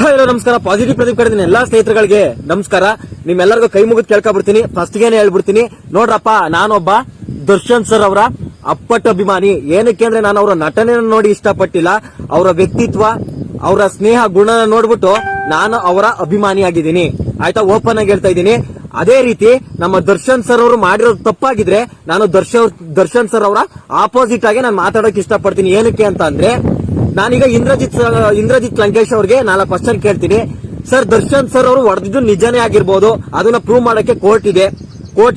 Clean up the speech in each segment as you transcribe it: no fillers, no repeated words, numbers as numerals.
Hello ನಮಸ್ಕಾರ. Positive Pradeep ಕಡೆದಿನ ಎಲ್ಲಾ ಸ್ನೇಹಿತರುಗಳಿಗೆ ನಮಸ್ಕಾರ. ನಿಮ್ಮೆಲ್ಲರಿಗೂ ಕೈ ಮುಗಿದು ಕೇಳ್ಕೊಬಿಡ್ತೀನಿ. ಫಸ್ಟ್ ಗೆನೆ ಹೇಳ್ಬಿಡ್ತೀನಿ, ನೋಡ್ರಪ್ಪ, ನಾನೊಬ್ಬ ದರ್ಶನ್ ಸರ್ ಅವರ ಅಪ್ಪಟ ಅಭಿಮಾನಿ. ಏನಕ್ಕೆ ಅಂದ್ರೆ ನಾನು ಅವರ ನಟನೆ ನೋಡಿ ಇಷ್ಟಪಟ್ಟಿಲ್ಲ, ಅವರ ವ್ಯಕ್ತಿತ್ವ, ಅವರ ಸ್ನೇಹ ಗುಣ ನೋಡ್ಬಿಟ್ಟು ನಾನು ಅವರ ಅಭಿಮಾನಿಯಾಗಿದ್ದೀನಿ. ಆಯ್ತಾ, ಓಪನ್ ಆಗಿ ಹೇಳ್ತಾ ಇದ್ದೀನಿ. ಅದೇ ರೀತಿ ನಮ್ಮ ದರ್ಶನ್ ಸರ್ ಅವರು ಮಾಡಿರೋದು ತಪ್ಪಾಗಿದ್ರೆ ನಾನು ದರ್ಶನ್ ಸರ್ ಅವರ ಆಪೋಸಿಟ್ ಆಗಿ ನಾನು ಮಾತಾಡೋಕೆ ಇಷ್ಟಪಡ್ತೀನಿ. ಏನಕ್ಕೆ ಅಂತ ಅಂದ್ರೆ, ನಾನೀಗ ಇಂದ್ರಜಿತ್ ಲಂಕೇಶ್ ಅವ್ರಿಗೆ 4 ಕ್ವಶನ್ ಕೇಳ್ತೀನಿ. ಸರ್, ದರ್ಶನ್ ಸರ್ ಅವರು ಹೊಡೆದಿದ್ದು ನಿಜಾನೇ ಆಗಿರ್ಬೋದು, ಅದನ್ನ ಪ್ರೂವ್ ಮಾಡಕ್ಕೆ ಕೋರ್ಟ್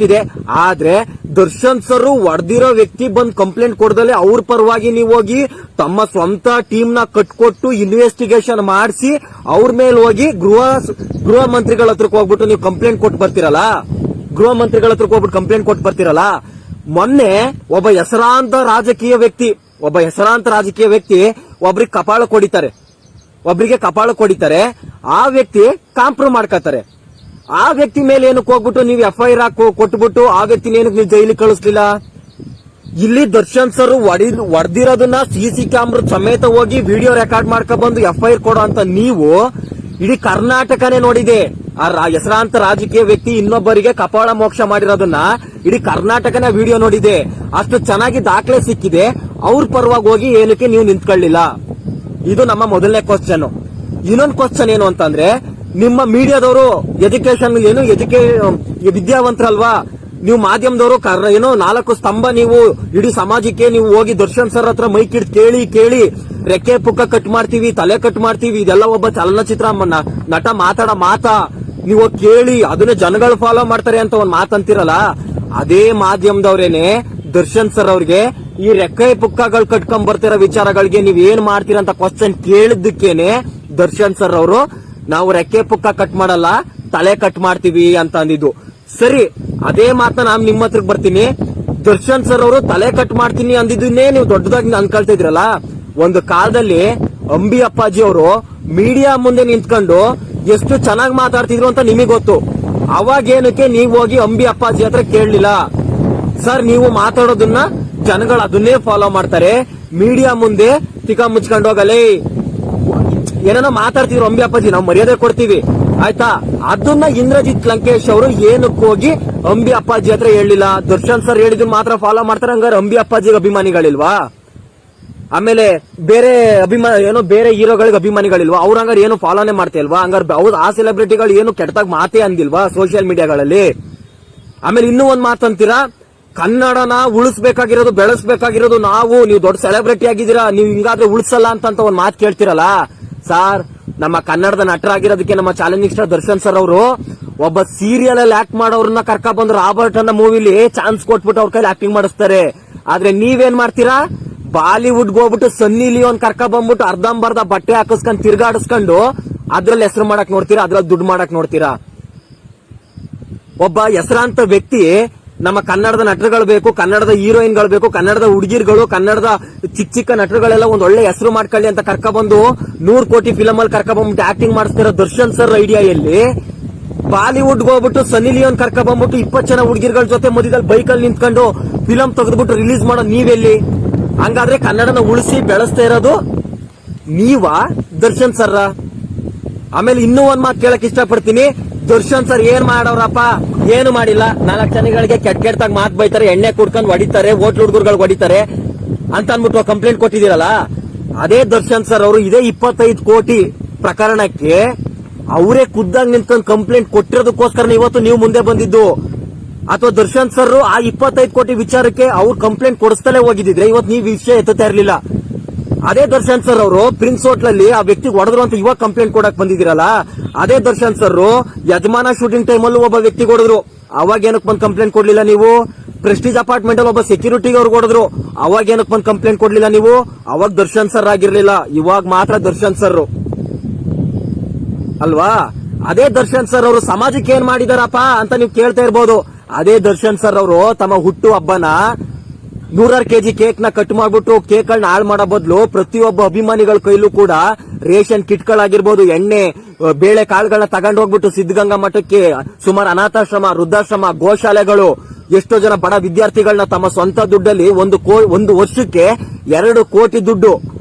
ಇದೆ. ಆದ್ರೆ ದರ್ಶನ್ ಸರ್ ಹೊಡೆದಿರೋ ವ್ಯಕ್ತಿ ಬಂದ್ ಕಂಪ್ಲೇಂಟ್ ಕೊಡದಲ್ಲೇ ಅವ್ರ ಪರವಾಗಿ ನೀವು ಹೋಗಿ ತಮ್ಮ ಸ್ವಂತ ಟೀಮ್ ನ ಕಟ್ಕೊಟ್ಟು ಇನ್ವೆಸ್ಟಿಗೇಷನ್ ಮಾಡಿಸಿ ಅವ್ರ ಮೇಲೆ ಹೋಗಿ ಗೃಹ ಮಂತ್ರಿಗಳ ಹತ್ರಕ್ಕೆ ಹೋಗ್ಬಿಟ್ಟು ನೀವು ಕಂಪ್ಲೇಂಟ್ ಕೊಟ್ಟು ಬರ್ತಿರಲ್ಲ, ಮೊನ್ನೆ ಒಬ್ಬ ಹೆಸರಾಂತ ರಾಜಕೀಯ ವ್ಯಕ್ತಿ ಒಬ್ರಿಗೆ ಕಪಾಳ ಕೊಡಿತಾರೆ, ಆ ವ್ಯಕ್ತಿ ಕಾಂಪ್ರೂವ್ ಮಾಡ್ಕೋತಾರೆ. ಆ ವ್ಯಕ್ತಿ ಮೇಲೆ ಏನಕ್ಕೆ ಹೋಗ್ಬಿಟ್ಟು ನೀವು FIR ಕೊಟ್ಬಿಟ್ಟು ಆ ವ್ಯಕ್ತಿನ ಏನಕ್ಕೆ ನೀವು ಜೈಲಿಗೆ ಕಳಿಸ್ಲಿಲ್ಲ? ಇಲ್ಲಿ ದರ್ಶನ್ ಸರ್ ಹೊಡೆದಿರೋದನ್ನ CC ಕ್ಯಾಮ್ರಾ ಸಮೇತ ಹೋಗಿ ವಿಡಿಯೋ ರೆಕಾರ್ಡ್ ಮಾಡ್ಕೊ ಬಂದು FIR ಕೊಡೋ ಅಂತ ನೀವು ಇಡೀ ಕರ್ನಾಟಕನೇ ನೋಡಿದೆ. ಆ ಹೆಸರಾಂತ ರಾಜಕೀಯ ವ್ಯಕ್ತಿ ಇನ್ನೊಬ್ಬರಿಗೆ ಕಪಾಳ ಮೋಕ್ಷ ಮಾಡಿರೋದನ್ನ ಇಡೀ ಕರ್ನಾಟಕನೇ ವಿಡಿಯೋ ನೋಡಿದೆ. ಅಷ್ಟು ಚೆನ್ನಾಗಿ ದಾಖಲೆ ಸಿಕ್ಕಿದೆ. ಅವ್ರ ಪರವಾಗಿ ಹೋಗಿ ಏನಕ್ಕೆ ನೀವು ನಿಂತ್ಕೊಳ್ಳಿಲ್ಲ? ಇದು ನಮ್ಮ ಮೊದಲನೇ ಕ್ವಶನ್. ಇನ್ನೊಂದು ಕ್ವಶನ್ ಏನು ಅಂತಂದ್ರೆ, ನಿಮ್ಮ ಮೀಡಿಯಾದವರು ವಿದ್ಯಾವಂತರಲ್ವಾ ನೀವು, ಮಾಧ್ಯಮದವರು 4 ಸ್ತಂಭ ನೀವು ಇಡೀ ಸಮಾಜಕ್ಕೆ ನೀವು ಹೋಗಿ ದರ್ಶನ್ ಸರ್ ಹತ್ರ ಮೈಕ್ ಹಿಡಿದು ಕೇಳಿ ರೆಕ್ಕೆ ಪುಕ್ಕ ಕಟ್ ಮಾಡ್ತೀವಿ, ತಲೆ ಕಟ್ ಮಾಡ್ತೀವಿ, ಇದೆಲ್ಲ ಒಬ್ಬ ಚಲನಚಿತ್ರ ನಟ ಮಾತಾ ನೀವು ಕೇಳಿ ಅದನ್ನ ಜನಗಳು ಫಾಲೋ ಮಾಡ್ತಾರೆ ಅಂತ ಒಂದ್ ಮಾತಂತಿರಲ್ಲ, ಅದೇ ಮಾಧ್ಯಮದವ್ರೇನೆ ದರ್ಶನ್ ಸರ್ ಅವ್ರಿಗೆ ಈ ರೆಕ್ಕೆ ಪುಕ್ಕಗಳು ಕಟ್ಕೊಂಡ್ ಬರ್ತಿರೋ ವಿಚಾರಗಳಿಗೆ ನೀವ್ ಏನ್ ಮಾಡ್ತೀರಾ ಅಂತ ಕ್ವಶನ್ ಕೇಳಿದ್ದಕ್ಕೇನೆ ದರ್ಶನ್ ಸರ್ ಅವರು ನಾವು ರೆಕ್ಕೆ ಪುಕ್ಕ ಕಟ್ ಮಾಡಲ್ಲ, ತಲೆ ಕಟ್ ಮಾಡ್ತೀವಿ ಅಂತ ಅಂದಿದ್ದು. ಸರಿ, ಅದೇ ಮಾತನ್ನ ನಾನು ನಿಮ್ಮ ಹತ್ರಕ್ಕೆ ಬರ್ತೀನಿ. ದರ್ಶನ್ ಸರ್ ಅವರು ತಲೆ ಕಟ್ ಮಾಡ್ತೀನಿ ಅಂದಿದ್ದನ್ನೇ ನೀವು ದೊಡ್ಡದಾಗಿ ಅನ್ಕೊಳ್ತಾ ಇದ್ರಲ್ಲ. ಒಂದು ಕಾಲದಲ್ಲಿ ಅಂಬಿ ಅಪ್ಪಾಜಿ ಅವರು ಮೀಡಿಯಾ ಮುಂದೆ ನಿಂತ್ಕೊಂಡು ಎಷ್ಟು ಚೆನ್ನಾಗಿ ಮಾತಾಡ್ತಿದ್ರು ಅಂತ ನಿಮಗೆ ಗೊತ್ತು. ಅವಾಗೇನಕ್ಕೆ ನೀವು ಹೋಗಿ ಅಂಬಿ ಅಪ್ಪಾಜಿ ಹತ್ರ ಕೇಳಲಿಲ್ಲ? ಸರ್, ನೀವು ಮಾತಾಡೋದನ್ನ ಜನಗಳು ಅದನ್ನೇ ಫಾಲೋ ಮಾಡ್ತಾರೆ. ಮೀಡಿಯಾ ಮುಂದೆ ತಿಕ್ಕ ಮುಚ್ಕೊಂಡು ಹೋಗಲೇ ಏನೇನೋ ಮಾತಾಡ್ತಿದ್ರು ಅಂಬಿ ಅಪ್ಪಾಜಿ, ನಾವು ಮರ್ಯಾದೆ ಕೊಡ್ತೀವಿ, ಆಯ್ತಾ? ಅದನ್ನ ಇಂದ್ರಜಿತ್ ಲಂಕೇಶ್ ಅವರು ಏನಕ್ಕೆ ಹೋಗಿ ಅಂಬಿ ಅಪ್ಪಾಜಿ ಹತ್ರ ಹೇಳಿಲ್ಲ? ದರ್ಶನ್ ಸರ್ ಹೇಳಿದ್ರು ಮಾತ್ರ ಫಾಲೋ ಮಾಡ್ತಾರೆ, ಹಂಗಾರೆ ಅಂಬಿ ಅಪ್ಪಾಜಿಗೆ ಅಭಿಮಾನಿಗಳಿಲ್ವಾ? ಆಮೇಲೆ ಬೇರೆ ಹೀರೋಗಳಿಗೆ ಅಭಿಮಾನಿಗಳಿಲ್ವಾ? ಅವ್ರ ಹಂಗಾರೆ ಏನು ಫಾಲೋನೇ ಮಾಡ್ತಾ ಇಲ್ವಾ? ಹಂಗಾರೆ ಆ ಸೆಲೆಬ್ರಿಟಿಗಳು ಏನು ಕೆಟ್ಟದಾಗ ಮಾತೇ ಅಂದಿಲ್ವಾ ಸೋಷಿಯಲ್ ಮೀಡಿಯಾಗಳಲ್ಲಿ? ಆಮೇಲೆ ಇನ್ನೂ ಒಂದ್ ಮಾತಂತೀರಾ, ಕನ್ನಡನ ಉಳಿಸ್ಬೇಕಾಗಿರೋದು, ಬೆಳೆಸಬೇಕಾಗಿರೋದು ನೀವು ದೊಡ್ಡ ಸೆಲೆಬ್ರಿಟಿ ಆಗಿದ್ದೀರಾ, ನೀವು ಹಿಂಗಾದ್ರೆ ಉಳಿಸಲ್ಲ ಅಂತ ಒಂದ್ ಮಾತು ಕೇಳ್ತಿರಲ್ಲ. ಸಾರ್, ನಮ್ಮ ಕನ್ನಡದ ನಟರಾಗಿರೋದಕ್ಕೆ ನಮ್ಮ ಚಾಲೆಂಜಿಂಗ್ ಸ್ಟಾರ್ ದರ್ಶನ್ ಸರ್ ಅವರು ಒಬ್ಬ ಸೀರಿಯಲ್ ಅಲ್ಲಿ ಆಕ್ಟ್ ಮಾಡೋರನ್ನ ಕರ್ಕ ಬಂದ್ರು. ರಾಬರ್ಟ್ ಅನ್ನೋ ಮೂವಿಲಿ ಚಾನ್ಸ್ ಕೊಟ್ಬಿಟ್ಟು ಅವ್ರ ಕೈಲಿ ಆಕ್ಟಿಂಗ್ ಮಾಡಿಸ್ತಾರೆ. ಆದ್ರೆ ನೀವೇನ್ ಮಾಡ್ತೀರಾ? ಬಾಲಿವುಡ್ಗೆ ಹೋಗ್ಬಿಟ್ಟು ಸನ್ನಿ ಲಿಯೋನ್ ಕರ್ಕ ಬಂದ್ಬಿಟ್ಟು ಅರ್ಧಂಬರ್ಧ ಬಟ್ಟೆ ಹಾಕಿಸ್ಕೊಂಡು ತಿರ್ಗಾಡಿಸ್ಕೊಂಡು ಅದ್ರಲ್ಲಿ ಹೆಸರು ಮಾಡಕ್ ನೋಡ್ತೀರಾ, ಅದ್ರಲ್ಲಿ ದುಡ್ಡು ಮಾಡಕ್ ನೋಡ್ತೀರಾ? ಒಬ್ಬ ಹೆಸರಾಂತ ವ್ಯಕ್ತಿ ನಮ್ಮ ಕನ್ನಡದ ನಟರುಗಳು ಬೇಕು, ಕನ್ನಡದ ಹೀರೋಯಿನ್ಗಳು ಬೇಕು, ಕನ್ನಡದ ಹುಡುಗಿರ್ಗಳು, ಕನ್ನಡದ ಚಿಕ್ಕ ನಟರುಗಳೆಲ್ಲ ಒಂದ್ ಒಳ್ಳೆ ಹೆಸರು ಮಾಡ್ಕೊಳ್ಳಿ ಅಂತ ಕರ್ಕ ಬಂದು 100 ಕೋಟಿ ಫಿಲಮ್ ಅಲ್ಲಿ ಕರ್ಕ ಬಂದ್ಬಿಟ್ಟು ಆಕ್ಟಿಂಗ್ ಮಾಡಿಸ್ತಿರೋ ದರ್ಶನ್ ಸರ್ ಐಡಿಯಾ ಎಲ್ಲಿ? ಬಾಲಿವುಡ್ಗೆ ಹೋಗ್ಬಿಟ್ಟು ಸನ್ನಿ ಲಿಯೋನ್ ಕರ್ಕ ಬಂದ್ಬಿಟ್ಟು 20 ಜನ ಹುಡುಗಿರ್ಗಳ ಜೊತೆ ಮಧ್ಯದಲ್ಲಿ ಬೈಕಲ್ಲಿ ನಿಂತ್ಕೊಂಡು ಫಿಲಂ ತೆಗೆದ್ಬಿಟ್ಟು ರಿಲೀಸ್ ಮಾಡೋ ನೀವೆಲ್ಲಿ? ಹಂಗಾದ್ರೆ ಕನ್ನಡನ ಉಳಿಸಿ ಬೆಳೆಸ್ತಾ ಇರೋದು ನೀವಾ ದರ್ಶನ್ ಸರ್? ಆಮೇಲೆ ಇನ್ನೂ ಒಂದ್ ಮಾತು ಕೇಳಕ್ ಇಷ್ಟಪಡ್ತೀನಿ. ದರ್ಶನ್ ಸರ್ ಏನ್ ಮಾಡೋರಪ್ಪ? ಏನು ಮಾಡಿಲ್ಲ. 4 ಜನಗಳಿಗೆ ಕೆಟ್ಟದಾಗ ಮಾತು ಬೈತಾರೆ, ಎಣ್ಣೆ ಕುಡ್ಕೊಂಡು ಹೊಡಿತಾರೆ, ಹೋಟ್ಲ್ ಹುಡುಗರುಗಳು ಹೊಡಿತಾರೆ ಅಂತ ಅನ್ಬಿಟ್ಟು ಕಂಪ್ಲೇಂಟ್ ಕೊಟ್ಟಿದ್ದೀರಲ್ಲ, ಅದೇ ದರ್ಶನ್ ಸರ್ ಅವರು ಇದೇ 25 ಕೋಟಿ ಪ್ರಕರಣಕ್ಕೆ ಅವರೇ ಖುದ್ದಾಗಿ ನಿಂತ್ಕೊಂಡು ಕಂಪ್ಲೇಂಟ್ ಕೊಟ್ಟಿರೋದಕ್ಕೋಸ್ಕರ ಇವತ್ತು ನೀವು ಮುಂದೆ ಬಂದಿದ್ದು. ಅಥವಾ ದರ್ಶನ್ ಸರ್ ಆ 25 ಕೋಟಿ ವಿಚಾರಕ್ಕೆ ಅವ್ರು ಕಂಪ್ಲೇಂಟ್ ಕೊಡಿಸ್ತಲೇ ಹೋಗಿದ್ರೆ ಇವತ್ತು ನೀವು ವಿಷಯ ಎತ್ತುತ್ತಾ ಇರ್ಲಿಲ್ಲ. ಅದೇ ದರ್ಶನ್ ಸರ್ ಅವರು ಪ್ರಿನ್ಸ್ ಹೋಟ್ಲಲ್ಲಿ ಆ ವ್ಯಕ್ತಿ ಹೊಡೆದ್ರು ಅಂತ ಇವಾಗ ಕಂಪ್ಲೇಂಟ್ ಕೊಡಕ್ ಬಂದಿದ್ದೀರಲ್ಲ, ಅದೇ ದರ್ಶನ್ ಸರ್ ಯಜಮಾನ ಶೂಟಿಂಗ್ ಟೈಮ್ ಅಲ್ಲೂ ಒಬ್ಬ ವ್ಯಕ್ತಿ ಹೊಡೆದ್ರು, ಅವಾಗ ಏನಕ್ಕೆ ಬಂದು ಕಂಪ್ಲೇಂಟ್ ಕೊಡ್ಲಿಲ್ಲ ನೀವು? ಪ್ರೆಸ್ಟೀಜ್ ಅಪಾರ್ಟ್ಮೆಂಟ್ ಅಲ್ಲಿ ಒಬ್ಬ ಸೆಕ್ಯೂರಿಟಿಗೆ ಅವ್ರು ಹೊಡೆದ್ರು, ಅವಾಗ ಏನಕ್ಕೆ ಬಂದು ಕಂಪ್ಲೇಂಟ್ ಕೊಡ್ಲಿಲ್ಲ ನೀವು? ಅವಾಗ ದರ್ಶನ್ ಸರ್ ಆಗಿರ್ಲಿಲ್ಲ, ಇವಾಗ ಮಾತ್ರ ದರ್ಶನ್ ಸರ್ ಅಲ್ವಾ? ಅದೇ ದರ್ಶನ್ ಸರ್ ಅವರು ಸಮಾಜಕ್ಕೆ ಏನ್ ಮಾಡಿದಾರಪ್ಪ ಅಂತ ನೀವು ಕೇಳ್ತಾ ಇರ್ಬೋದು. ಅದೇ ದರ್ಶನ್ ಸರ್ ಅವರು ತಮ್ಮ ಹುಟ್ಟು ಹಬ್ಬನ 100 kg ಕೇಕ್ ನ ಕಟ್ ಮಾಡ್ಬಿಟ್ಟು ಕೇಕ್ ಗಳನ್ನ ಹಾಳು ಮಾಡೋ ಬದಲು ಪ್ರತಿಯೊಬ್ಬ ಅಭಿಮಾನಿಗಳ ಕೈಲೂ ಕೂಡ ರೇಷನ್ ಕಿಟ್ಗಳಾಗಿರ್ಬೋದು, ಎಣ್ಣೆ, ಬೇಳೆ ಕಾಳುಗಳನ್ನ ತಗೊಂಡು ಹೋಗ್ಬಿಟ್ಟು ಸಿದ್ಧಗಂಗಾ ಮಠಕ್ಕೆ, ಸುಮಾರು ಅನಾಥಾಶ್ರಮ, ವೃದ್ಧಾಶ್ರಮ, ಗೋಶಾಲೆಗಳು, ಎಷ್ಟೋ ಜನ ಬಡ ವಿದ್ಯಾರ್ಥಿಗಳನ್ನ ತಮ್ಮ ಸ್ವಂತ ದುಡ್ಡಲ್ಲಿ ಒಂದು ವರ್ಷಕ್ಕೆ 2 ಕೋಟಿ ದುಡ್ಡು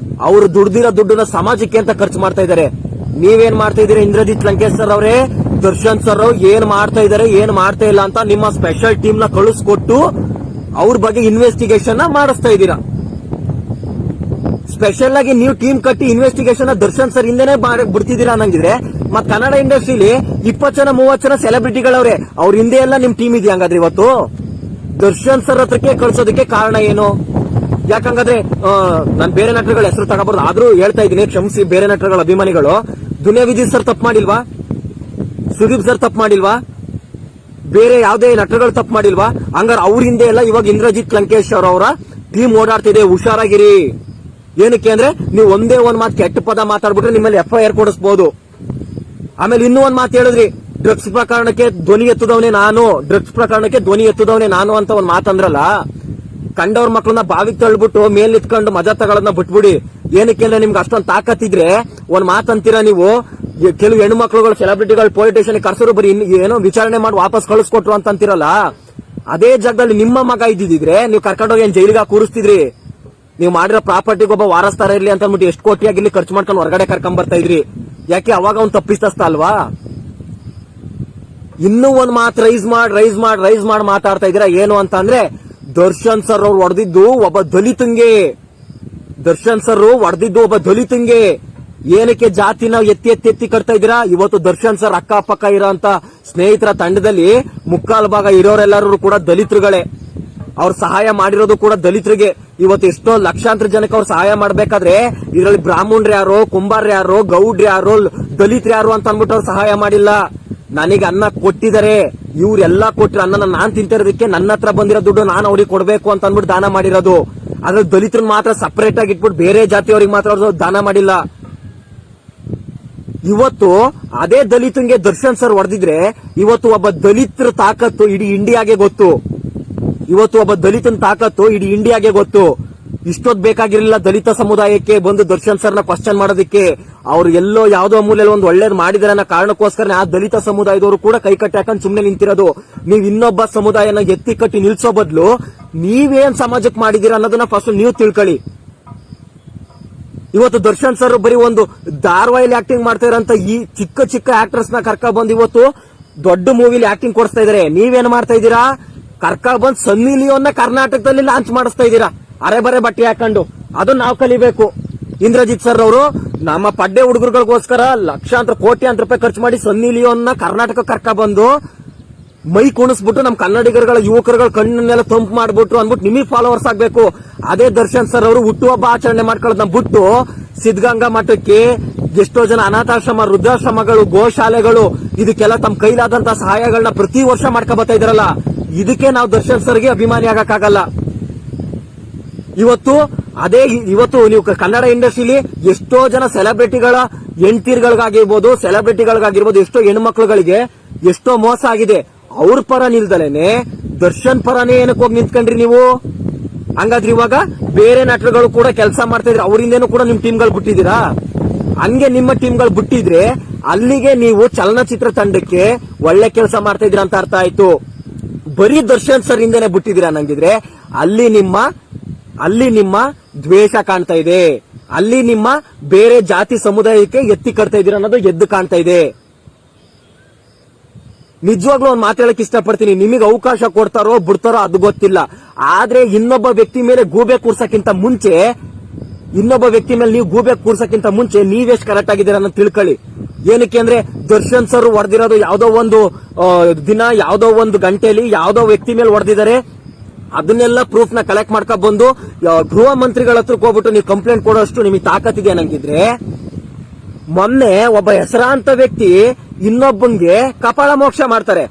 ಅವರು ದುಡ್ದಿರೋ ದುಡ್ಡನ್ನ ಸಮಾಜಕ್ಕೆ ಅಂತ ಖರ್ಚು ಮಾಡ್ತಾ ಇದ್ದಾರೆ. ನೀವೇನ್ ಮಾಡ್ತಾ ಇದೀರಿ ಇಂದ್ರಜಿತ್ ಲಂಕೇಶ್ ಸರ್ ಅವರೇ? ದರ್ಶನ್ ಸರ್ ಏನ್ ಮಾಡ್ತಾ ಇದಾರೆ, ಏನ್ ಮಾಡ್ತಾ ಇಲ್ಲ ಅಂತ ನಿಮ್ಮ ಸ್ಪೆಷಲ್ ಟೀಮ್ ನ ಕಳಿಸ್ಕೊಟ್ಟು ಅವ್ರ ಬಗ್ಗೆ ಇನ್ವೆಸ್ಟಿಗೇಷನ್ ಮಾಡಿಸ್ತಾ ಇದ್ದೀರಾ. ಸ್ಪೆಷಲ್ ಆಗಿ ನೀವು ಟೀಮ್ ಕಟ್ಟಿ ಇನ್ವೆಸ್ಟಿಗೇಷನ್ ದರ್ಶನ್ ಸರ್ ಹಿಂದೆನೆ ಬಿಡ್ತಿದ್ದೀರಾ ಅನ್ನಂಗಿದ್ರೆ ಮತ್ ಕನ್ನಡ ಇಂಡಸ್ಟ್ರಿಲಿ 20 ಜನ 30 ಜನ ಸೆಲೆಬ್ರಿಟಿಗಳವ್ರೆ, ಅವ್ರ ಹಿಂದೆ ಎಲ್ಲ ನಿಮ್ ಟೀಮ್ ಇದೆಯಾ ಹಂಗಾದ್ರೆ? ಇವತ್ತು ದರ್ಶನ್ ಸರ್ ಹತ್ರಕ್ಕೆ ಕಳ್ಸೋದಕ್ಕೆ ಕಾರಣ ಏನು? ಯಾಕಂಗಾದ್ರೆ ನಾನ್ ಬೇರೆ ನಟರುಗಳ ಹೆಸರು ತಗೋಬಾರ್ದು, ಆದ್ರೂ ಹೇಳ್ತಾ ಇದ್ದೀನಿ, ಕ್ಷಮಿಸಿ ಬೇರೆ ನಟರುಗಳ ಅಭಿಮಾನಿಗಳು. ದುನಿಯಾ ವಿಜಯ್ ಸರ್ ತಪ್ಪು ಮಾಡಿಲ್ವಾ? ಸುದೀಪ್ ಸರ್ ತಪ್ಪು ಮಾಡಿಲ್ವಾ? ಬೇರೆ ಯಾವ್ದೇ ನಟರುಗಳು ತಪ್ಪು ಮಾಡಿಲ್ವಾ? ಹಂಗಾರೆ ಅವ್ರ ಹಿಂದೆ ಎಲ್ಲ ಇವಾಗ ಇಂದ್ರಜಿತ್ ಲಂಕೇಶ್ ಅವರ ಟೀಮ್ ಓಡಾಡ್ತಿದೆ. ಹುಷಾರಾಗಿರಿ. ಏನಕ್ಕೆ ಅಂದ್ರೆ ನೀವು ಒಂದೇ ಒಂದ್ ಮಾತು ಕೆಟ್ಟ ಪದ ಮಾತಾಡ್ಬಿಟ್ರೆ ನಿಮ್ಮಲ್ಲಿ FIR ಕೊಡಿಸಬಹುದು. ಆಮೇಲೆ ಇನ್ನೂ ಒಂದ್ ಮಾತು ಹೇಳಿದ್ರಿ, ಡ್ರಗ್ಸ್ ಪ್ರಕರಣಕ್ಕೆ ಧ್ವನಿ ಎತ್ತದವನೇ ನಾನು, ಡ್ರಗ್ಸ್ ಪ್ರಕರಣಕ್ಕೆ ಧ್ವನಿ ಎತ್ತದವನೇ ನಾನು ಅಂತ ಒಂದ್ ಮಾತಂದ್ರಲ್ಲ. ಕಂಡವ್ರ ಮಕ್ಕಳನ್ನ ಬಾವಿಗೆ ತಳ್ಬಿಟ್ಟು ಮೇಲ್ ನಿಂತ್ಕೊಂಡು ಮಜಾ ತಗೊಳ್ಳೋದನ್ನ ಬಿಟ್ಬಿಡಿ. ಏನಕ್ಕೆ ಅಂದ್ರೆ ನಿಮ್ಗೆ ಅಷ್ಟೊಂದು ತಾಕತ್ತಿದ್ರೆ ಒಂದ್ ಮಾತಂತೀರಾ ನೀವು. ಕೆಲವು ಹೆಣ್ಣು ಮಕ್ಕಳುಗಳು ಸೆಲೆಬ್ರಿಟಿಗಳು ಪೊಲೀಸ್ ಸ್ಟೇಷನ್ ಕರ್ಸರು ಬರೀ ಏನೋ ವಿಚಾರಣೆ ಮಾಡಿ ವಾಪಸ್ ಕಳಿಸ್ಕೊಟ್ರು ಅಂತ ಅಂತಿರಲ್ಲ. ಅದೇ ಜಾಗದಲ್ಲಿ ನಿಮ್ಮ ಮಗ ಇದ್ದಿದ್ರೆ ನೀವು ಕರ್ಕೊಂಡೋಗಿ ಏನ್ ಜೈಲಿಗೆ ಕೂರಿಸ್ತಿದ್ರಿ? ನೀವು ಮಾಡಿರೋ ಪ್ರಾಪರ್ಟಿಗೆ ಒಬ್ಬ ವಾರಸ್ತಾರ ಇರ್ಲಿ ಅಂತ ಅಂದ್ಬಿಟ್ಟು ಎಷ್ಟು ಕೋಟಿಯಾಗಿರ್ಲಿ ಖರ್ಚು ಮಾಡ್ಕೊಂಡು ಹೊರಗಡೆ ಕರ್ಕೊಂಡ್ ಬರ್ತಾ ಇದ್ರಿ. ಯಾಕೆ ಅವಾಗ ಅವ್ನು ತಪ್ಪಿಸ್ತ ಅಲ್ವಾ? ಇನ್ನೂ ಒಂದ್ ಮಾತು ರೈಸ್ ಮಾಡಿ ಮಾತಾಡ್ತಾ ಇದೀರಾ. ಏನು ಅಂತ ಅಂದ್ರೆ ದರ್ಶನ್ ಸರ್ ಅವ್ರು ಹೊಡೆದಿದ್ದು ಒಬ್ಬ ದಲಿತಂಗೆ. ದರ್ಶನ್ ಸರ್ ಹೊಡೆದಿದ್ದು ಒಬ್ಬ ದಲಿತಂಗೆ. ಏನಕ್ಕೆ ಜಾತಿನ ಎತ್ತಿ ಕಟ್ತಾ ಇದೀರಾ? ಇವತ್ತು ದರ್ಶನ್ ಸರ್ ಅಕ್ಕಪಕ್ಕ ಇರೋಂತ ಸ್ನೇಹಿತರ ತಂಡದಲ್ಲಿ ಮುಕ್ಕಾಲು ಭಾಗ ಇರೋರೆಲ್ಲರೂ ಕೂಡ ದಲಿತರುಗಳೇ. ಅವ್ರ ಸಹಾಯ ಮಾಡಿರೋದು ಕೂಡ ದಲಿತರಿಗೆ. ಇವತ್ತು ಎಷ್ಟೋ ಲಕ್ಷಾಂತರ ಜನಕ್ಕೆ ಅವ್ರು ಸಹಾಯ ಮಾಡ್ಬೇಕಾದ್ರೆ ಇದರಲ್ಲಿ ಬ್ರಾಹ್ಮಣರು ಯಾರೋ, ಕುಂಬಾರ ಯಾರೋ, ಗೌಡ್ರು ಯಾರೋ, ದಲಿತರು ಯಾರು ಅಂತ ಅನ್ಬಿಟ್ಟು ಅವ್ರು ಸಹಾಯ ಮಾಡಿಲ್ಲ. ನನಗೆ ಅನ್ನ ಕೊಟ್ಟಿದ್ದಾರೆ, ಇವ್ರೆಲ್ಲಾ ಕೊಟ್ರೆ ಅನ್ನ ನಾನ್ ತಿಂತಿರೋದಕ್ಕೆ ನನ್ನ ಹತ್ರ ಬಂದಿರೋ ದುಡ್ಡು ನಾನು ಅವ್ರಿಗೆ ಕೊಡ್ಬೇಕು ಅಂತ ಅನ್ಬಿಟ್ಟು ದಾನ ಮಾಡಿರೋದು. ಆದ್ರೆ ದಲಿತರನ್ನ ಮಾತ್ರ ಸಪರೇಟ್ ಆಗಿ ಇಟ್ಬಿಟ್ಟು ಬೇರೆ ಜಾತಿಯವ್ರಿಗೆ ಮಾತ್ರ ಅವ್ರು ದಾನ ಮಾಡಿಲ್ಲ. ಇವತ್ತು ಅದೇ ದಲಿತಂಗೆ ದರ್ಶನ್ ಸರ್ ಹೊಡೆದಿದ್ರೆ ಇವತ್ತು ಒಬ್ಬ ದಲಿತರ ತಾಕತ್ತು ಇಡೀ ಇಂಡಿಯಾಗೆ ಗೊತ್ತು. ಇವತ್ತು ಒಬ್ಬ ದಲಿತನ ತಾಕತ್ತು ಇಡೀ ಇಂಡಿಯಾಗೆ ಗೊತ್ತು. ಇಷ್ಟೊತ್ತು ಬೇಕಾಗಿರಲಿಲ್ಲ ದಲಿತ ಸಮುದಾಯಕ್ಕೆ ಬಂದು ದರ್ಶನ್ ಸರ್ನ ಕ್ವಶನ್ ಮಾಡೋದಕ್ಕೆ. ಅವ್ರು ಎಲ್ಲೋ ಯಾವ್ದೋ ಮೂಲೆಯಲ್ಲಿ ಒಂದು ಒಳ್ಳೇದು ಮಾಡಿದಾರೆ ಅನ್ನೋ ಕಾರಣಕ್ಕೋಸ್ಕರ ಆ ದಲಿತ ಸಮುದಾಯದವರು ಕೂಡ ಕೈ ಕಟ್ಟಿ ಹಾಕೊಂಡು ಸುಮ್ನೆ ನಿಂತಿರೋದು. ನೀವ್ ಇನ್ನೊಬ್ಬ ಸಮುದಾಯನ ಎತ್ತಿ ಕಟ್ಟಿ ನಿಲ್ಸೋ ಬದಲು ನೀವೇನ್ ಸಮಾಜಕ್ಕೆ ಮಾಡಿದೀರಾ ಅನ್ನೋದನ್ನ ಫಸ್ಟ್ ನೀವು ತಿಳ್ಕೊಳ್ಳಿ. ಇವತ್ತು ದರ್ಶನ್ ಸರ್ ಬರೀ ಒಂದು ಧಾರಾವಾಹಿಲಿ ಆಕ್ಟಿಂಗ್ ಮಾಡ್ತಾ ಇರೋಂತ ಈ ಚಿಕ್ಕ ಆಕ್ಟರ್ಸ್ ನ ಕರ್ಕ ಬಂದು ಇವತ್ತು ದೊಡ್ಡ ಮೂವಿಲಿ ಆಕ್ಟಿಂಗ್ ಕೊಡಿಸ್ತಾ ಇದಾರೆ. ನೀವೇನ್ ಮಾಡ್ತಾ ಇದ್ದೀರಾ? ಕರ್ಕ ಬಂದ್ ಸನ್ನಿ ಲಿಯೋನ್ನ ಕರ್ನಾಟಕದಲ್ಲಿ ಲಾಂಚ್ ಮಾಡಿಸ್ತಾ ಇದ್ದೀರಾ ಅರೆ ಬರೆ ಬಟ್ಟೆ ಹಾಕೊಂಡು. ಅದು ನಾವು ಕಲಿಬೇಕು. ಇಂದ್ರಜಿತ್ ಸರ್ ಅವರು ನಮ್ಮ ಪಡ್ಡೆ ಹುಡುಗರುಗಳಿಗೋಸ್ಕರ ಲಕ್ಷಾಂತರ ಕೋಟ್ಯಾಂತರ ರೂಪಾಯಿ ಖರ್ಚು ಮಾಡಿ ಸನ್ನಿ ಲಿಯೋನ್ನ ಕರ್ನಾಟಕ ಕರ್ಕ ಬಂದು ಮೈ ಕುಣಿಸ್ಬಿಟ್ಟು ನಮ್ ಕನ್ನಡಿಗರುಗಳ ಯುವಕರುಗಳ ಕಣ್ಣನ್ನೆಲ್ಲ ತಂಪು ಮಾಡ್ಬಿಟ್ರು ಅಂದ್ಬಿಟ್ಟು ನಿಮಗೆ ಫಾಲೋವರ್ಸ್ ಆಗ್ಬೇಕು. ಅದೇ ದರ್ಶನ್ ಸರ್ ಅವರು ಹುಟ್ಟುಹಬ್ಬ ಆಚರಣೆ ಮಾಡ್ಕೊಳ್ಳೋದನ್ನ ಬಿಟ್ಟು ಸಿದ್ಧಗಂಗಾ ಮಠಕ್ಕೆ ಎಷ್ಟೋ ಜನ ಅನಾಥಾಶ್ರಮ, ವೃದ್ಧಾಶ್ರಮಗಳು, ಗೋಶಾಲೆಗಳು ಇದಕ್ಕೆಲ್ಲ ತಮ್ಮ ಕೈಲಾದಂತಹ ಸಹಾಯಗಳನ್ನ ಪ್ರತಿ ವರ್ಷ ಮಾಡ್ಕೊ ಬರ್ತಾ ಇದಾರಲ್ಲ. ಇದಕ್ಕೆ ನಾವು ದರ್ಶನ್ ಸರ್ಗೆ ಅಭಿಮಾನಿ ಆಗಕ್ಕಾಗಲ್ಲ. ಇವತ್ತು ನೀವು ಕನ್ನಡ ಇಂಡಸ್ಟ್ರಿಲಿ ಎಷ್ಟೋ ಜನ ಸೆಲೆಬ್ರಿಟಿಗಳ ಹೆಂಡತಿರ್ಗಳಿಗಾಗಿರ್ಬೋದು, ಸೆಲೆಬ್ರಿಟಿಗಳಿಗಾಗಿರ್ಬೋದು, ಎಷ್ಟೋ ಹೆಣ್ಮಕ್ಳುಗಳಿಗೆ ಎಷ್ಟೋ ಮೋಸ ಆಗಿದೆ. ಅವ್ರ ಪರ ನಿಲ್ದಲೇನೆ ದರ್ಶನ್ ಪರನೇ ಏನಕ್ಕೆ ಹೋಗಿ ನಿಂತ್ಕೊಂಡ್ರಿ ನೀವು? ಹಂಗಾದ್ರೆ ಇವಾಗ ಬೇರೆ ನಟರುಗಳು ಕೂಡ ಕೆಲಸ ಮಾಡ್ತಾ ಇದ್ರೆ ಅವರಿಂದೇನು ಕೂಡ ನಿಮ್ ಟೀಮ್ಗಳು ಬಿಟ್ಟಿದ್ದೀರಾ? ಹಂಗೆ ನಿಮ್ಮ ಟೀಮ್ಗಳು ಬಿಟ್ಟಿದ್ರೆ ಅಲ್ಲಿಗೆ ನೀವು ಚಲನಚಿತ್ರ ತಂಡಕ್ಕೆ ಒಳ್ಳೆ ಕೆಲಸ ಮಾಡ್ತಾ ಇದ್ದೀರಾ ಅಂತ ಅರ್ಥ ಆಯ್ತು. ಬರೀ ದರ್ಶನ್ ಸರ್ ಹಿಂದೆನೆ ಬಿಟ್ಟಿದ್ದೀರಾ ನಂಗಿದ್ರೆ ಅಲ್ಲಿ ನಿಮ್ಮ ದ್ವೇಷ ಕಾಣ್ತಾ ಇದೆ. ಅಲ್ಲಿ ನಿಮ್ಮ ಬೇರೆ ಜಾತಿ ಸಮುದಾಯಕ್ಕೆ ಎತ್ತಿ ಕಟ್ತಾ ಇದೀರ ಅನ್ನೋದು ಎದ್ದು ಕಾಣ್ತಾ ಇದೆ. ನಿಜವಾಗ್ಲೂ ಒಂದು ಮಾತಾಡಕ್ ಇಷ್ಟಪಡ್ತೀನಿ. ನಿಮಗೆ ಅವಕಾಶ ಕೊಡ್ತಾರೋ ಬಿಡ್ತಾರೋ ಅದು ಗೊತ್ತಿಲ್ಲ. ಆದ್ರೆ ಇನ್ನೊಬ್ಬ ವ್ಯಕ್ತಿ ಮೇಲೆ ಗೂಬೆ ಕೂರ್ಸಕ್ಕಿಂತ ಮುಂಚೆ ನೀವೆಷ್ಟು ಕರೆಕ್ಟ್ ಆಗಿದ್ದೀರಾ ಅನ್ನೋದು ತಿಳ್ಕೊಳ್ಳಿ. ಏನಕ್ಕೆ ಅಂದ್ರೆ ದರ್ಶನ್ ಸರ್ ಹೊಡೆದಿರೋದು ಯಾವ್ದೋ ಒಂದು ದಿನ, ಯಾವ್ದೋ ಒಂದು ಗಂಟೆಯಲ್ಲಿ ಯಾವ್ದೋ ವ್ಯಕ್ತಿ ಮೇಲೆ ಹೊಡೆದಿದ್ದಾರೆ. ಅದನ್ನೆಲ್ಲ ಪ್ರೂಫ್ ನ ಕಲೆಕ್ಟ್ ಮಾಡ್ಕೊಂಡ್ ಬಂದು ಗೃಹ ಮಂತ್ರಿಗಳ ಹತ್ರಕ್ಕೆ ಹೋಗ್ಬಿಟ್ಟು ನೀವು ಕಂಪ್ಲೇಂಟ್ ಕೊಡೋಷ್ಟು ನಿಮಗೆ ತಾಕತ್ತಿದೆ ಅನ್ನಂಗಿದ್ರೆ, ಮೊನ್ನೆ ಒಬ್ಬ ಹೆಸರಾಂತ ವ್ಯಕ್ತಿ ಇನ್ನೊಬ್ಬಂಗೆ ಕಪಾಳ ಮೋಕ್ಷ ಮಾಡ್ತಾರೆ.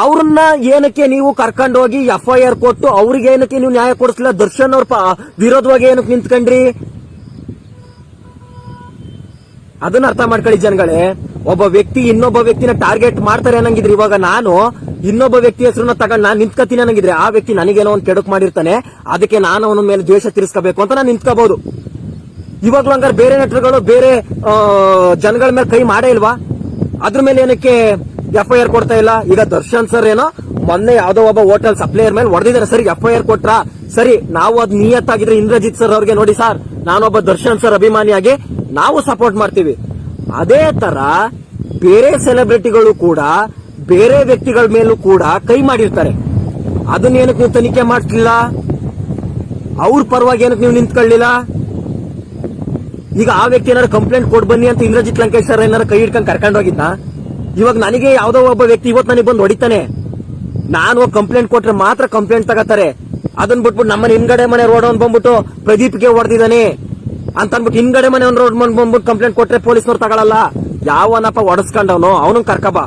ಅವ್ರನ್ನ ಏನಕ್ಕೆ ನೀವು ಕರ್ಕೊಂಡೋಗಿ FIR ಕೊಟ್ಟು ಅವ್ರಿಗೆ ಏನಕ್ಕೆ ನೀವು ನ್ಯಾಯ ಕೊಡಿಸ್ಲಿಲ್ಲ? ದರ್ಶನ್ ಅವ್ರ ವಿರೋಧವಾಗಿ ಏನಕ್ಕೆ ನಿಂತ್ಕೊಂಡ್ರಿ? ಅದನ್ನ ಅರ್ಥ ಮಾಡ್ಕೊಳ್ಳಿ ಜನಗಳೇ. ಒಬ್ಬ ವ್ಯಕ್ತಿ ಇನ್ನೊಬ್ಬ ವ್ಯಕ್ತಿನ ಟಾರ್ಗೆಟ್ ಮಾಡ್ತಾರೆ ಅನ್ನಂಗಿದ್ರೆ, ಇವಾಗ ನಾನು ಇನ್ನೊಬ್ಬ ವ್ಯಕ್ತಿ ಹೆಸರನ್ನ ತಗೊಂಡು ನಾನು ನಿಂತ್ಕತೀನಿ ಅನ್ನಂಗಿದ್ರೆ, ಆ ವ್ಯಕ್ತಿ ನನಗೇನೋ ಒಂದು ಕೆಡುಕು ಮಾಡಿರ್ತಾನೆ, ಅದಕ್ಕೆ ನಾನು ಅವನ ಮೇಲೆ ದ್ವೇಷ ತೀರಿಸ್ಕೋಬೇಕು ಅಂತ ನಾನು ನಿಂತ್ಕೋಬಹುದು. ಇವಾಗ್ಲೂ ಹಂಗಾರೆ ಬೇರೆ ನಟರುಗಳು ಬೇರೆ ಜನಗಳ ಮೇಲೆ ಕೈ ಮಾಡೇ ಇಲ್ವಾ? ಅದ್ರ ಮೇಲೆ ಏನಕ್ಕೆ FIR ಕೊಡ್ತಾ ಇಲ್ಲ? ಈಗ ದರ್ಶನ್ ಸರ್ ಏನೋ ಮೊನ್ನೆ ಯಾವ್ದೋ ಒಬ್ಬ ಹೋಟೆಲ್ ಸಪ್ಲೈಯರ್ ಮೇಲೆ ಹೊಡೆದಿದ್ದಾರೆ, ಸರಿ FIR ಕೊಟ್ರಾ? ಸರಿ, ನಾವು ಅದ್ ನಿಯತ್ತಾಗಿದ್ರೆ ಇಂದ್ರಜಿತ್ ಸರ್ ಅವ್ರಿಗೆ ನೋಡಿ ಸರ್ ನಾನೊಬ್ಬ ದರ್ಶನ್ ಸರ್ ಅಭಿಮಾನಿಯಾಗಿ ನಾವು ಸಪೋರ್ಟ್ ಮಾಡ್ತೀವಿ. ಅದೇ ತರ ಬೇರೆ ಸೆಲೆಬ್ರಿಟಿಗಳು ಕೂಡ ಬೇರೆ ವ್ಯಕ್ತಿಗಳ ಮೇಲೂ ಕೂಡ ಕೈ ಮಾಡಿರ್ತಾರೆ. ಅದನ್ನ ಏನಕ್ಕೆ ನೀವು ತನಿಖೆ ಮಾಡ್ತಿಲ್ಲ? ಅವ್ರ ಪರವಾಗಿ ಏನಕ್ಕೆ ನೀವು ನಿಂತ್ಕೊಳ್ಳಿಲ್ಲ? ಈಗ ಆ ವ್ಯಕ್ತಿ ಏನಾರು ಕಂಪ್ಲೇಂಟ್ ಕೊಡ್ ಬನ್ನಿ ಅಂತ ಇಂದ್ರಜಿತ್ ಲಂಕೇಶ್ ಸರ್ ಏನಾರು ಕೈ ಹಿಡ್ಕೊಂಡು ಕರ್ಕೊಂಡು ಹೋಗಿದ್ನ? ಇವಾಗ ನನಗೆ ಯಾವ್ದೋ ಒಬ್ಬ ವ್ಯಕ್ತಿ ಇವತ್ತು ನನಗೆ ಬಂದು ಹೊಡಿತಾನೆ, ನಾನು ಕಂಪ್ಲೇಂಟ್ ಕೊಟ್ರೆ ಮಾತ್ರ ಕಂಪ್ಲೇಂಟ್ ತಗೋತಾರೆ. ಅದನ್ನ ಬಿಟ್ಬಿಟ್ಟು ನಮ್ಮನೆ ಹಿಂಗಡೆ ಮನೆ ರೋಡ್ ಅವ್ನು ಬಂದ್ಬಿಟ್ಟು ಪ್ರದೀಪ್ಗೆ ಹೊಡೆದಿದ್ದಾನೆ ಅಂತ ಅಂದ್ಬಿಟ್ಟು ಹಿಂಗಡೆ ಮನೆ ರೋಡ್ ಬಂದ್ಬಿಟ್ಟು ಕಂಪ್ಲೇಂಟ್ ಕೊಟ್ರೆ ಪೊಲೀಸ್ನವ್ರು ತಗೊಳಲ್ಲ. ಯಾವನಪ್ಪ ಹೊಡೆಸ್ಕೊಂಡವನು ಅವನು ಕರ್ಕಬ,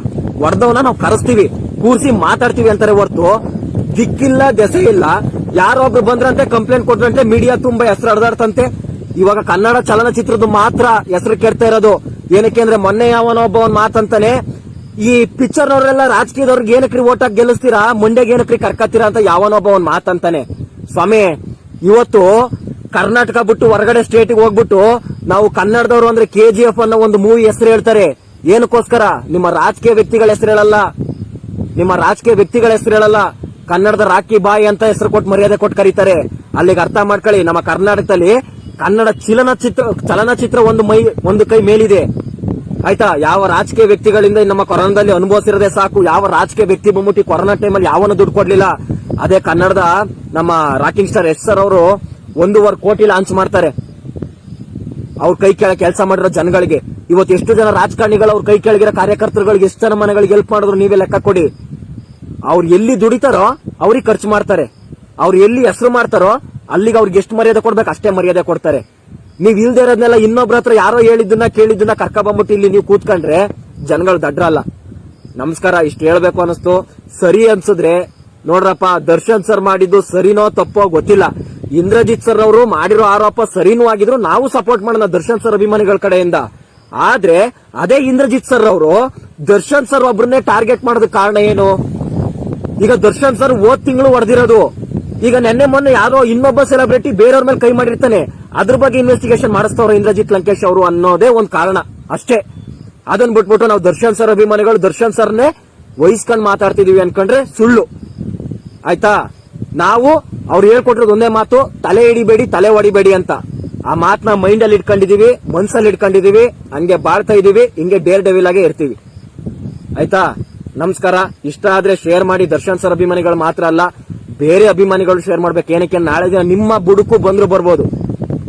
ಹೊಡೆದವನ ನಾವು ಕರೆಸ್ತೀವಿ, ಕೂರ್ಸಿ ಮಾತಾಡ್ತೀವಿ ಅಂತಾರೆ ಹೊರ್ತು ದಿಕ್ಕಿಲ್ಲ ದೆಸೆ ಇಲ್ಲ. ಯಾರೊಬ್ರು ಬಂದ್ರಂತೆ ಕಂಪ್ಲೇಂಟ್ ಕೊಟ್ರಂತೆ ಮೀಡಿಯಾ ತುಂಬಾ ಹೆಸರು ಹರಿದಾಡ್ತಂತೆ. ಇವಾಗ ಕನ್ನಡ ಚಲನಚಿತ್ರದ ಮಾತ್ರ ಹೆಸರು ಕೆಡ್ತಾ ಇರೋದು. ಏನಕ್ಕೆ ಅಂದ್ರೆ ಮೊನ್ನೆ ಯಾವನೊಬ್ಬ ಒಂದ್ ಮಾತಂತಾನೆ, ಈ ಪಿಕ್ಚರ್ನವರೆಲ್ಲ ರಾಜಕೀಯದವ್ರಿಗೆ ಏನಕ್ರಿ ಓಟ್ ಹಾಕಿ ಗೆಲ್ಲಿಸ್ತೀರಾ, ಮುಂಡೆಗೆ ಏನಕ್ರಿ ಕರ್ಕತ್ತೀರಾ ಅಂತ ಯಾವನೊಬ್ಬ ಒಂದ್ ಮಾತಂತಾನೆ. ಸ್ವಾಮಿ, ಇವತ್ತು ಕರ್ನಾಟಕ ಬಿಟ್ಟು ಹೊರಗಡೆ ಸ್ಟೇಟ್ಗೆ ಹೋಗ್ಬಿಟ್ಟು ನಾವು ಕನ್ನಡದವರು ಅಂದ್ರೆ KGF ಅನ್ನೋ ಒಂದು ಮೂವಿ ಹೆಸರು ಹೇಳ್ತಾರೆ. ಏನಕ್ಕೋಸ್ಕರ? ನಿಮ್ಮ ರಾಜಕೀಯ ವ್ಯಕ್ತಿಗಳ ಹೆಸರು ಹೇಳಲ್ಲ, ನಿಮ್ಮ ರಾಜಕೀಯ ವ್ಯಕ್ತಿಗಳ ಹೆಸರು ಹೇಳಲ್ಲ. ಕನ್ನಡದ ರಾಕಿ ಬಾಯಿ ಅಂತ ಹೆಸರು ಕೊಟ್ಟು ಮರ್ಯಾದೆ ಕೊಟ್ಟು ಕರೀತಾರೆ. ಅಲ್ಲಿಗೆ ಅರ್ಥ ಮಾಡ್ಕೊಳ್ಳಿ, ನಮ್ಮ ಕರ್ನಾಟಕದಲ್ಲಿ ಕನ್ನಡ ಚಲನಚಿತ್ರ ಒಂದು ಕೈ ಮೇಲಿದೆ. ಆಯ್ತಾ? ಯಾವ ರಾಜಕೀಯ ವ್ಯಕ್ತಿಗಳಿಂದ ನಮ್ಮ ಕೊರೋನಾದಲ್ಲಿ ಅನುಭವಿಸಿರೋದೇ ಸಾಕು. ಯಾವ ರಾಜಕೀಯ ವ್ಯಕ್ತಿ ಬಂದ್ಬಿಟ್ಟು ಕೊರೋನಾ ಟೈಮಲ್ಲಿ ಯಾವನು ದುಡ್ಡು ಕೊಡ್ಲಿಲ್ಲ. ಅದೇ ಕನ್ನಡದ ನಮ್ಮ ರಾಕಿಂಗ್ ಸ್ಟಾರ್ ಯಶ್ ಸರ್ ಅವರು 1.5 ಕೋಟಿ ಲಾಂಚ್ ಮಾಡ್ತಾರೆ ಅವ್ರ ಕೈ ಕೆಳಗೆ ಕೆಲಸ ಮಾಡಿರೋ ಜನಗಳಿಗೆ. ಇವತ್ತು ಎಷ್ಟು ಜನ ರಾಜಕಾರಣಿಗಳು ಅವ್ರ ಕೈ ಕೆಳಗಿರೋ ಕಾರ್ಯಕರ್ತರುಗಳಿಗೆ ಎಷ್ಟು ಜನ ಮನೆಗಳಿಗೆ ಹೆಲ್ಪ್ ಮಾಡಿದ್ರು ನೀವೇ ಲೆಕ್ಕ ಕೊಡಿ. ಅವ್ರು ಎಲ್ಲಿ ದುಡಿತಾರೋ ಅವ್ರಿಗೆ ಖರ್ಚು ಮಾಡ್ತಾರೆ, ಅವ್ರು ಎಲ್ಲಿ ಹೆಸರು ಮಾಡ್ತಾರೋ ಅಲ್ಲಿಗೆ ಅವ್ರಿಗೆ ಎಷ್ಟು ಮರ್ಯಾದೆ ಕೊಡ್ಬೇಕು ಅಷ್ಟೇ ಮರ್ಯಾದೆ ಕೊಡ್ತಾರೆ. ನೀವ್ ಇಲ್ದೇ ಇರೋದ್ನೆಲ್ಲ ಇನ್ನೊಬ್ರ ಹತ್ರ ಯಾರೋ ಹೇಳಿದ್ದನ್ನ ಕೇಳಿದ್ದನ್ನ ಕರ್ಕ ಬಂದ್ಬಿಟ್ಟು ಇಲ್ಲಿ ನೀವು ಕೂತ್ಕೊಂಡ್ರೆ ಜನಗಳು ದಡ್ರಲ್ಲ. ನಮಸ್ಕಾರ, ಇಷ್ಟು ಹೇಳ್ಬೇಕು ಅನಿಸ್ತು. ಸರಿ ಅನ್ಸಿದ್ರೆ ನೋಡ್ರಪ್ಪ, ದರ್ಶನ್ ಸರ್ ಮಾಡಿದ್ದು ಸರಿನೋ ತಪ್ಪೋ ಗೊತ್ತಿಲ್ಲ. ಇಂದ್ರಜಿತ್ ಸರ್ ಅವರು ಮಾಡಿರೋ ಆರೋಪ ಸರಿನೂ ಆಗಿದ್ರು ನಾವು ಸಪೋರ್ಟ್ ಮಾಡೋಣ ದರ್ಶನ್ ಸರ್ ಅಭಿಮಾನಿಗಳ ಕಡೆಯಿಂದ. ಆದ್ರೆ ಅದೇ ಇಂದ್ರಜಿತ್ ಸರ್ ಅವರು ದರ್ಶನ್ ಸರ್ ಒಬ್ರನ್ನೇ ಟಾರ್ಗೆಟ್ ಮಾಡೋದ ಕಾರಣ ಏನು? ಈಗ ದರ್ಶನ್ ಸರ್ ಹೋದ್ ತಿಂಗಳು ಹೊಡೆದಿರೋದು, ಈಗ ನೆನ್ನೆ ಮೊನ್ನೆ ಯಾರೋ ಇನ್ನೊಬ್ಬ ಸೆಲೆಬ್ರಿಟಿ ಬೇರೆಯವ್ರ ಮೇಲೆ ಕೈ ಮಾಡಿರ್ತಾನೆ, ಅದ್ರ ಬಗ್ಗೆ ಇನ್ವೆಸ್ಟಿಗೇಷನ್ ಮಾಡಿಸ್ತವ್ರು ಇಂದ್ರಜಿತ್ ಲಂಕೇಶ್ ಅವರು ಅನ್ನೋದೇ ಒಂದ್ ಕಾರಣ ಅಷ್ಟೇ. ಅದನ್ನ ಬಿಟ್ಬಿಟ್ಟು ನಾವು ದರ್ಶನ್ ಸರ್ ಅಭಿಮಾನಿಗಳು ದರ್ಶನ್ ಸರ್ನೇ ವಹಿಸ್ಕೊಂಡ್ ಮಾತಾಡ್ತಿದೀವಿ ಅನ್ಕೊಂಡ್ರೆ ಸುಳ್ಳು. ಆಯ್ತಾ? ನಾವು ಅವ್ರು ಹೇಳ್ಕೊಟ್ಟಿರೋದು ಒಂದೇ ಮಾತು, ತಲೆ ಹಿಡಿಬೇಡಿ ತಲೆ ಹೊಡಿಬೇಡಿ ಅಂತ. ಆ ಮಾತನ್ನ ಮೈಂಡ್ ಅಲ್ಲಿ ಇಟ್ಕೊಂಡಿದೀವಿ, ಮನ್ಸಲ್ಲಿ ಇಟ್ಕೊಂಡಿದೀವಿ, ಹಂಗೆ ಬಾಳ್ತಾ ಇದೀವಿ, ಹಿಂಗೆ ಡೇರ್ ಡೆವಿಲ್ ಆಗೇ ಇರ್ತೀವಿ. ಆಯ್ತಾ? ನಮಸ್ಕಾರ. ಇಷ್ಟ ಆದ್ರೆ ಶೇರ್ ಮಾಡಿ. ದರ್ಶನ್ ಸರ್ ಅಭಿಮಾನಿಗಳು ಮಾತ್ರ ಅಲ್ಲ, ಬೇರೆ ಅಭಿಮಾನಿಗಳು ಶೇರ್ ಮಾಡ್ಬೇಕು. ಏನಕ್ಕೆ? ನಾಳೆ ದಿನ ನಿಮ್ಮ ಬುಡುಕು ಬಂದ್ರು ಬರ್ಬೋದು.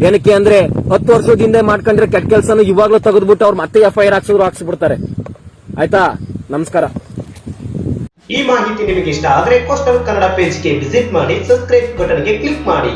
ಏನಕ್ಕೆ ಅಂದ್ರೆ 10 ವರ್ಷದ ಹಿಂದೆ ಮಾಡ್ಕೊಂಡ್ರೆ ಕೆಟ್ಟ ಕೆಲಸನು ಇವಾಗ್ಲೂ ತೆಗೆದ್ಬಿಟ್ಟು ಅವ್ರು ಮತ್ತೆ FIR ಹಾಕ್ಸ್ಬಿಡ್ತಾರೆ. ಆಯ್ತಾ? ನಮಸ್ಕಾರ. ಈ ಮಾಹಿತಿ ನಿಮಗೆ ಇಷ್ಟ ಆದ್ರೆ ಕೋಸ್ಟಲ್ ಕನ್ನಡ ಪೇಜ್ಗೆ ವಿಸಿಟ್ ಮಾಡಿ, ಸಬ್ಸ್ಕ್ರೈಬ್ ಬಟನ್ಗೆ ಕ್ಲಿಕ್ ಮಾಡಿ.